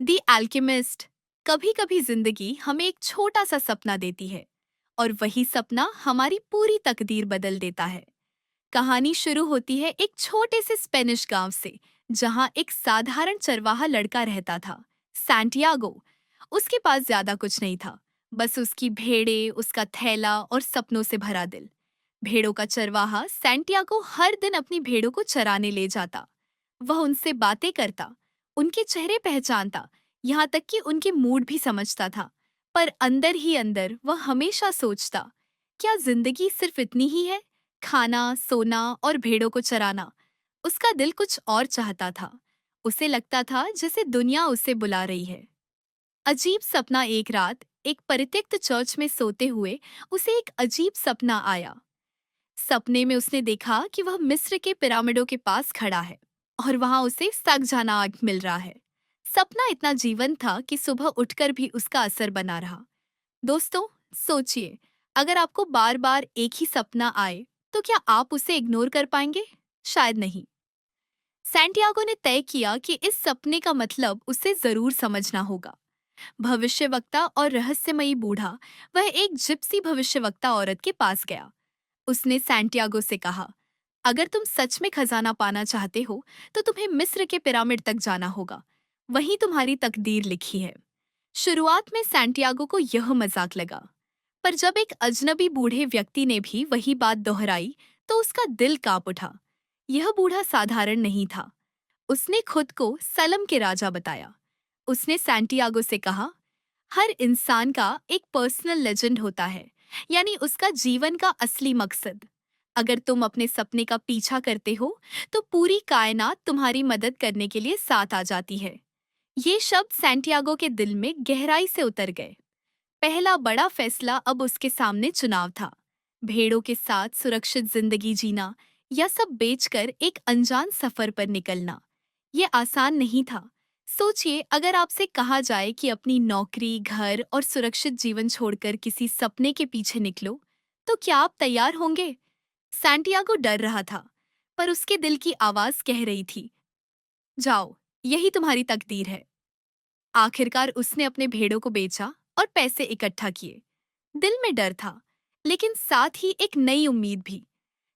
दी alchemist. कभी कभी जिंदगी हमें एक छोटा सा सपना देती है और वही सपना हमारी पूरी तकदीर बदल देता है। कहानी शुरू होती है एक छोटे से स्पेनिश गांव से, जहां एक साधारण चरवाहा लड़का रहता था, सैंटियागो। उसके पास ज्यादा कुछ नहीं था, बस उसकी भेड़ें, उसका थैला और सपनों से भरा दिल। भेड़ों का चरवाहा सैंटियागो हर दिन अपनी भेड़ों को चराने ले जाता। वह उनसे बातें करता, उनके चेहरे पहचानता, यहाँ तक कि उनके मूड भी समझता था। पर अंदर ही अंदर वह हमेशा सोचता, क्या जिंदगी सिर्फ इतनी ही है? खाना, सोना और भेड़ों को चराना। उसका दिल कुछ और चाहता था। उसे लगता था जैसे दुनिया उसे बुला रही है। अजीब सपना। एक रात एक परित्यक्त चर्च में सोते हुए उसे एक अजीब सपना आया। सपने में उसने देखा कि वह मिस्र के पिरामिडों के पास खड़ा है और वहां उसे सक जाना आग मिल रहा है। सपना इतना जीवंत था कि सुबह उठकर भी उसका असर बना रहा। दोस्तों, सोचिए, अगर आपको बार बार एक ही सपना आए, तो क्या आप उसे इग्नोर कर पाएंगे? शायद नहीं। सैंटियागो ने तय किया कि इस सपने का मतलब उसे जरूर समझना होगा। भविष्यवक्ता और रहस्यमयी बूढ़ा, वह एक जिप्सी भविष्यवक्ता औरत के पास गया। उसने सैंटियागो से कहा, अगर तुम सच में खजाना पाना चाहते हो, तो तुम्हें मिस्र के पिरामिड तक जाना होगा। वहीं तुम्हारी तकदीर लिखी है। शुरुआत में सैंटियागो को यह मजाक लगा, पर जब एक अजनबी बूढ़े व्यक्ति ने भी वही बात दोहराई, तो उसका दिल कांप उठा। यह बूढ़ा साधारण नहीं था। उसने खुद को सलम के राजा बताया। उसने सैंटियागो से कहा, हर इंसान का एक पर्सनल लेजेंड होता है, यानी उसका जीवन का असली मकसद। अगर तुम अपने सपने का पीछा करते हो, तो पूरी कायनात तुम्हारी मदद करने के लिए साथ आ जाती है। ये शब्द सैंटियागो के दिल में गहराई से उतर गए। पहला बड़ा फैसला अब उसके सामने चुनाव था। भेड़ों के साथ सुरक्षित जिंदगी जीना या सब बेचकर एक अनजान सफर पर निकलना। ये आसान नहीं था। सोचिए, अगर आपसे कहा जाए कि अपनी नौकरी, घर और सुरक्षित जीवन छोड़कर किसी सपने के पीछे निकलो, तो क्या आप तैयार होंगे? सैंटियागो डर रहा था, पर उसके दिल की आवाज कह रही थी, जाओ, यही तुम्हारी तकदीर है। आखिरकार उसने अपने भेड़ों को बेचा और पैसे इकट्ठा किए। दिल में डर था, लेकिन साथ ही एक नई उम्मीद भी।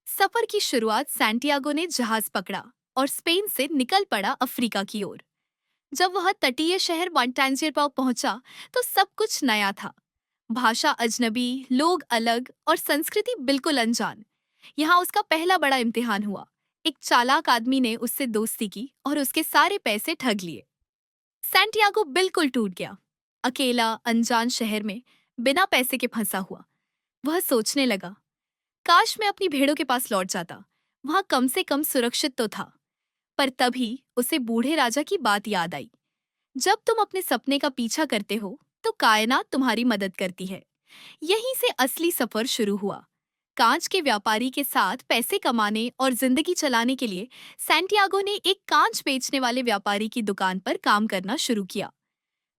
सफर की शुरुआत सैंटियागो ने जहाज पकड़ा और स्पेन से निकल पड़ा अफ्रीका की ओर। जब वह तटीय शहर मॉन्टेंजियरपाव पहुंचा, तो सब कुछ नया था। भाषा अजनबी, लोग अलग और संस्कृति बिल्कुल अनजान। यहाँ उसका पहला बड़ा इम्तिहान हुआ। एक चालाक आदमी ने उससे दोस्ती की और उसके सारे पैसे ठग लिए। सैंटियागो बिल्कुल टूट गया। अकेला अनजान शहर में बिना पैसे के फंसा हुआ। वह सोचने लगा, काश मैं अपनी भेड़ों के पास लौट जाता। वहां कम से कम सुरक्षित तो था। पर तभी उसे बूढ़े राजा की बात याद आई। जब तुम अपने सपने का पीछा करते हो, तो कायनात तुम्हारी मदद करती है। यहीं से असली सफर शुरू हुआ। कांच के व्यापारी के साथ पैसे कमाने और जिंदगी चलाने के लिए सैंटियागो ने एक कांच बेचने वाले व्यापारी की दुकान पर काम करना शुरू किया।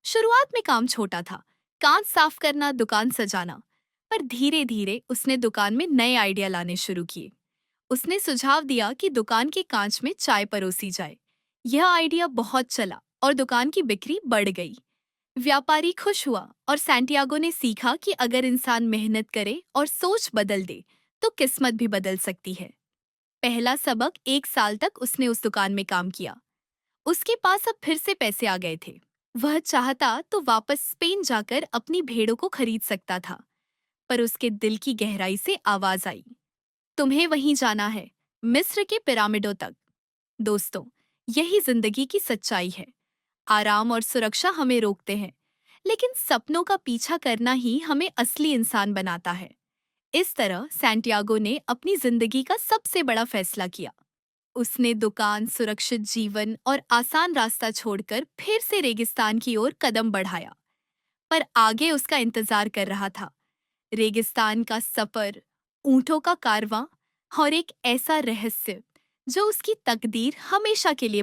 शुरुआत में काम छोटा था, कांच साफ करना, दुकान सजाना। पर धीरे धीरे उसने दुकान में नए आइडिया लाने शुरू किए। उसने सुझाव दिया कि दुकान के कांच में चाय परोसी जाए। यह आइडिया बहुत चला और दुकान की बिक्री बढ़ गई। व्यापारी खुश हुआ और सैंटियागो ने सीखा कि अगर इंसान मेहनत करे और सोच बदल दे, तो किस्मत भी बदल सकती है। पहला सबक, 1 साल तक उसने उस दुकान में काम किया। उसके पास अब फिर से पैसे आ गए थे। वह चाहता तो वापस स्पेन जाकर अपनी भेड़ों को खरीद सकता था। पर उसके दिल की गहराई से आवाज आई, तुम्हें वहीं जाना है, मिस्र के पिरामिडों तक। दोस्तों, यही जिंदगी की सच्चाई है। आराम और सुरक्षा हमें रोकते हैं, लेकिन सपनों का पीछा करना ही हमें असली इंसान बनाता है। इस तरह सैंटियागो ने अपनी जिंदगी का सबसे बड़ा फैसला किया। उसने दुकान, सुरक्षित जीवन और आसान रास्ता छोड़कर फिर से रेगिस्तान की ओर कदम बढ़ाया। पर आगे उसका इंतजार कर रहा था रेगिस्तान का सफर, ऊंटों का कारवां और एक ऐसा रहस्य जो उसकी तकदीर हमेशा के लिए